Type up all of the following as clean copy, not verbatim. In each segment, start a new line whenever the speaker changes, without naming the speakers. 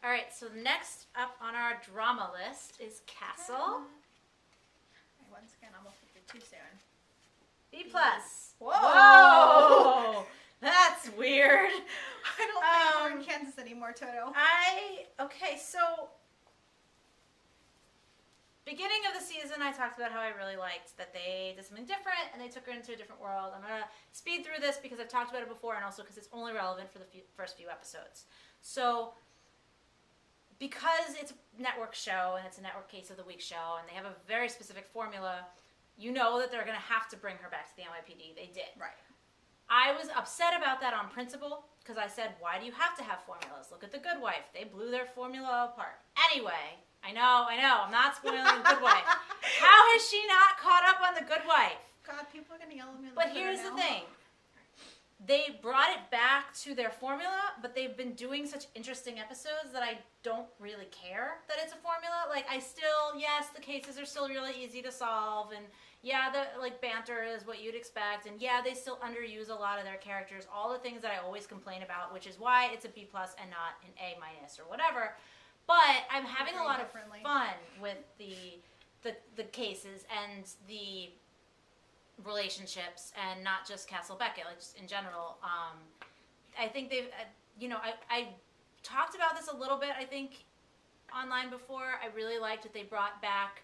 All right, so next up on our drama list is Castle.
Once again, almost picked it too soon.
B+.
Whoa!
Whoa! That's weird.
I don't think we're in Kansas anymore, Toto.
Okay, so beginning of the season, I talked about how I really liked that they did something different and they took her into a different world. I'm going to speed through this because I've talked about it before and also because it's only relevant for the first few episodes. So, because it's a network show and it's a network case of the week show and they have a very specific formula, you know that they're going to have to bring her back to the NYPD. They did.
Right.
I was upset about that on principle because I said, why do you have to have formulas? Look at The Good Wife. They blew their formula apart. Anyway, I know. I'm not spoiling The Good Wife. How is she not caught up on The Good Wife?
God, people are going to yell at me.
But here's the thing. They brought it back to their formula, but they've been doing such interesting episodes that I don't really care that it's a formula. Like, yes, the cases are still really easy to solve, and yeah, the banter is what you'd expect, and yeah, they still underuse a lot of their characters, all the things that I always complain about, which is why it's a B+ and not an A- or whatever. But I'm having a lot of fun with the cases and the relationships, and not just Castle Beckett, like just in general. I think they've, I talked about this a little bit, I think, online before. I really liked that they brought back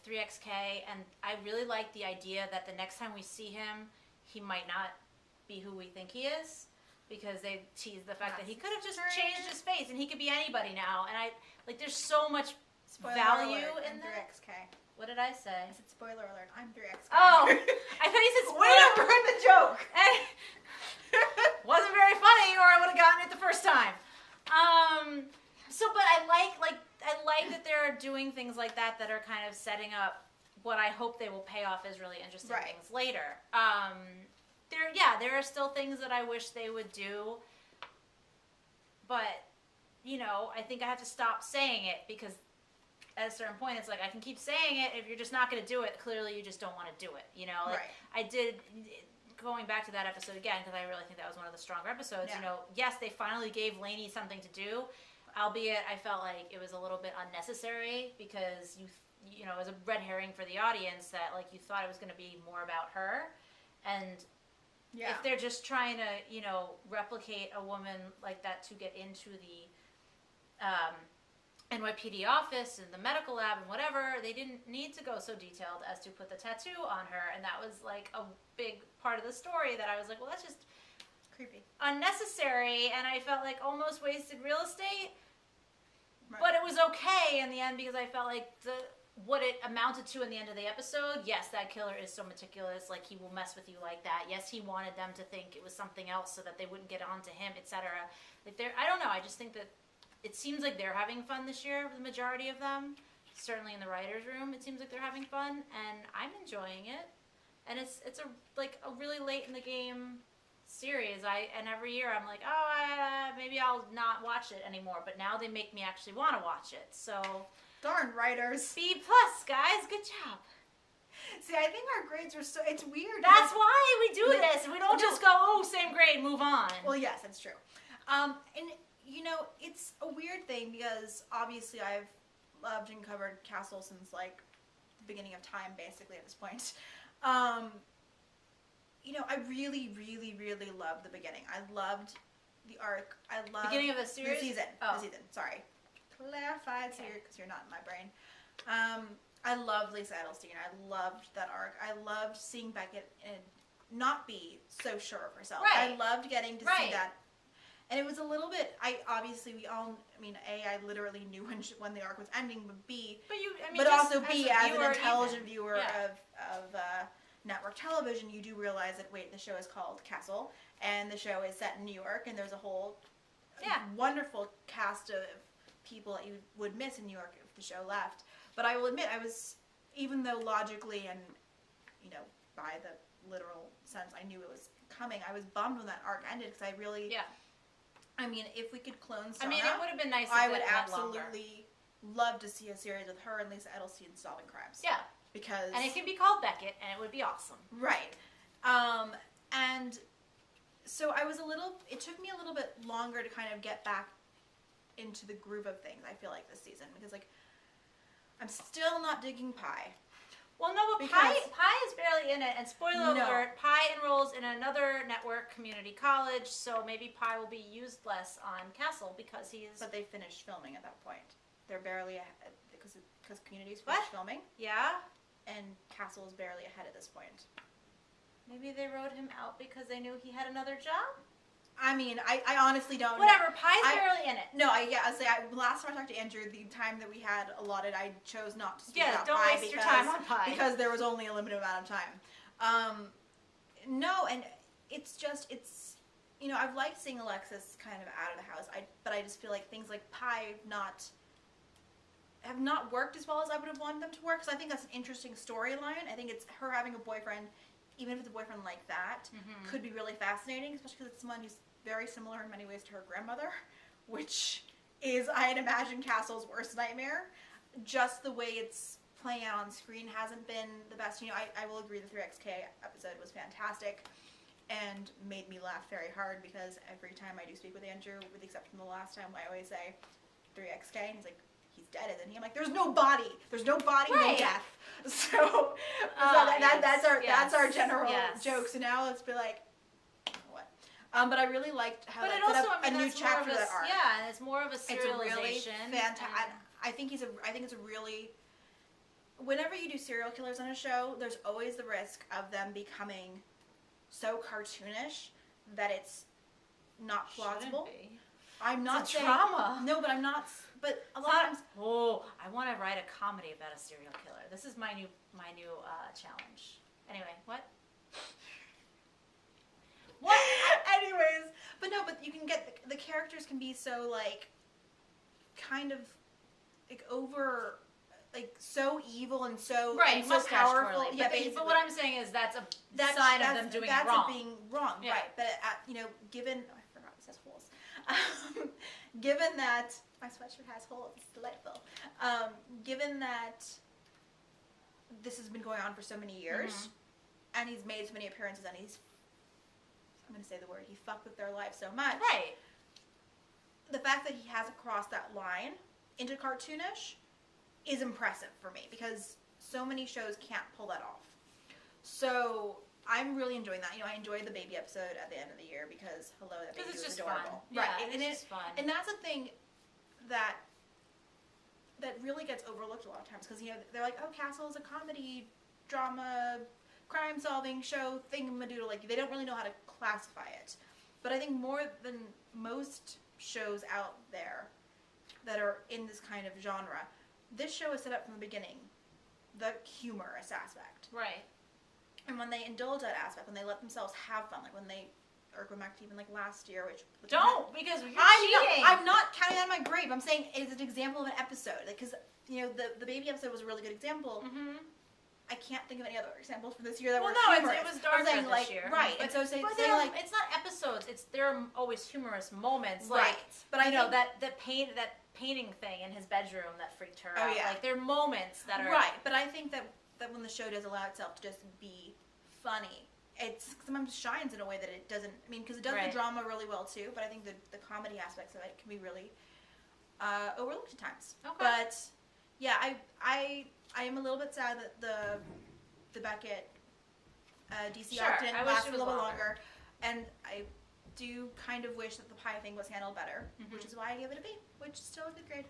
3XK, and I really like the idea that the next time we see him, he might not be who we think he is, because they tease the fact that he could have just changed his face and he could be anybody now. And there's so much value in that.
3XK.
What did I say?
I said spoiler alert. I'm 3XK.
Oh, I thought you said spoiler.
Way to ruin the joke.
Wasn't very funny, or I would have gotten it the first time. But I like that they're doing things like that are kind of setting up what I hope they will pay off as really interesting things later. There are still things that I wish they would do, but I think I have to stop saying it, because at a certain point, it's like, I can keep saying it. If you're just not going to do it, clearly you just don't want to do it. I did, going back to that episode again, because I really think that was one of the stronger episodes.
Yeah.
Yes, they finally gave Lainey something to do, albeit I felt like it was a little bit unnecessary, because it was a red herring for the audience that you thought it was going to be more about her, and if they're just trying to replicate a woman like that to get into the NYPD office and the medical lab and whatever, they didn't need to go so detailed as to put the tattoo on her, and that was a big part of the story that I was like, well, that's just
creepy,
unnecessary, and I felt like almost wasted real estate. But it was okay in the end, because I felt like what it amounted to in the end of the episode, yes, that killer is so meticulous, he will mess with you like that. Yes, he wanted them to think it was something else so that they wouldn't get onto him, etc. I don't know, I just think that it seems like they're having fun this year, the majority of them. Certainly in the writer's room, it seems like they're having fun, and I'm enjoying it. And it's a really late in the game series. And every year I'm like, maybe I'll not watch it anymore. But now they make me actually want to watch it. So
darn writers.
B+, guys, good job.
See, I think our grades are it's weird.
That's why we do this. We don't just go, same grade, move on.
Well, yes, that's true. It's a weird thing, because obviously I've loved and covered Castle since the beginning of time, basically, at this point. I really, really, really loved the beginning. I loved the arc. I loved
beginning of the series?
The season.
Oh.
The season. Sorry. Clarified here, because you're not in my brain. I loved Lisa Edelstein. I loved that arc. I loved seeing Beckett not be so sure of herself.
Right.
I loved getting to see that. And it was a little bit, I literally knew when the arc was ending, but B, but also B, as an intelligent viewer of network television, you do realize that, wait, the show is called Castle, and the show is set in New York, and there's a whole wonderful cast of people that you would miss in New York if the show left. But I will admit, even though logically and, by the literal sense I knew it was coming, I was bummed when that arc ended, because I really... Yeah. If we could clone Sana,
it would have been nice if
I would absolutely love to see a series with her and Lisa Edelstein solving crimes.
Yeah. And it could be called Beckett, and it would be awesome.
Right. And so it took me a little bit longer to kind of get back into the groove of things, I feel like, this season. Because, like, I'm still not digging Pie.
Well, no, but Pie is barely in it. And spoiler alert, Pie enrolls in another network community college, so maybe Pie will be used less on Castle because he is...
But they finished filming at that point. They're barely ahead, because Community's finished filming.
Yeah?
And Castle is barely ahead at this point.
Maybe they wrote him out because they knew he had another job?
I mean, I honestly don't
Whatever,
know.
Pie's barely in it.
No, last time I talked to Andrew, the time that we had allotted, I chose not to speak about Pie.
Yeah, don't waste your time on Pie.
Because there was only a limited amount of time. No, and it's you know, I've liked seeing Alexis kind of out of the house, but I just feel like things like Pie have not worked as well as I would have wanted them to work, because I think that's an interesting storyline. I think it's her having a boyfriend, even if it's a boyfriend like that, could be really fascinating, especially because it's someone who's very similar in many ways to her grandmother, which is, I'd imagine, Castle's worst nightmare. Just the way it's playing out on screen hasn't been the best. You know, I will agree the 3XK episode was fantastic and made me laugh very hard, because every time I do speak with Andrew, with the exception of the last time, I always say 3XK, and he's like, he's dead, isn't he? I'm like, there's no body, no death. So, that's our general joke. So now let's be like, what? But I really liked how that set up a new chapter of that arc.
Yeah, and it's more of a serialization.
It's a really fantastic. I think it's a really. Whenever you do serial killers on a show, there's always the risk of them becoming so cartoonish that it's not plausible.
Shouldn't be.
I'm not
it's
saying
trauma.
No, but I'm not. But a lot of times.
Oh, I want to write a comedy about a serial killer. This is my new challenge. Anyway, what?
What? Anyways, but you can get the characters can be so like, kind of, like over, like so evil and so and so powerful.
Yeah, but what I'm saying is that's a sign of them doing it wrong.
That's being wrong, yeah. Right? But you know, given I forgot it says holes. Given that my sweatshirt has holes, it's delightful. Given that this has been going on for so many years, and he's made so many appearances, and I'm going to say the word, he fucked with their life so much.
Right.
The fact that he hasn't crossed that line into cartoonish is impressive for me, because so many shows can't pull that off. So I'm really enjoying that. You know, I enjoyed the baby episode at the end of the year because, hello, that baby was adorable.
Fun. Right. Yeah, it's just fun.
And that's a thing that really gets overlooked a lot of times, because, you know, they're like, oh, Castle is a comedy, drama, crime-solving show, thingamadoodle. Like, they don't really know how to classify it. But I think more than most shows out there that are in this kind of genre, this show is set up from the beginning, the humorous aspect.
Right.
And when they indulge that aspect, when they let themselves have fun, like when they, or go back to even like last year, which...
Because you're cheating!
I'm not counting that on my grave. I'm saying it's an example of an episode. Because, you know, the baby episode was a really good example. I can't think of any other examples for this year that were humorous.
It was darker this year.
Right.
But,
and so
it's not episodes. There are always humorous moments. Like,
right. But
I know that painting thing in his bedroom that freaked her out.
Yeah.
Like, there are moments that are...
Right. But I think that when the show does allow itself to just be funny, it sometimes shines in a way that it doesn't. I mean, because it does the drama really well too, but I think the comedy aspects of it can be really overlooked at times.
Okay.
But yeah, I am a little bit sad that the Beckett DC arc didn't last a little bit longer, and I do kind of wish that the Pie thing was handled better, which is why I gave it a B, which is still a good grade.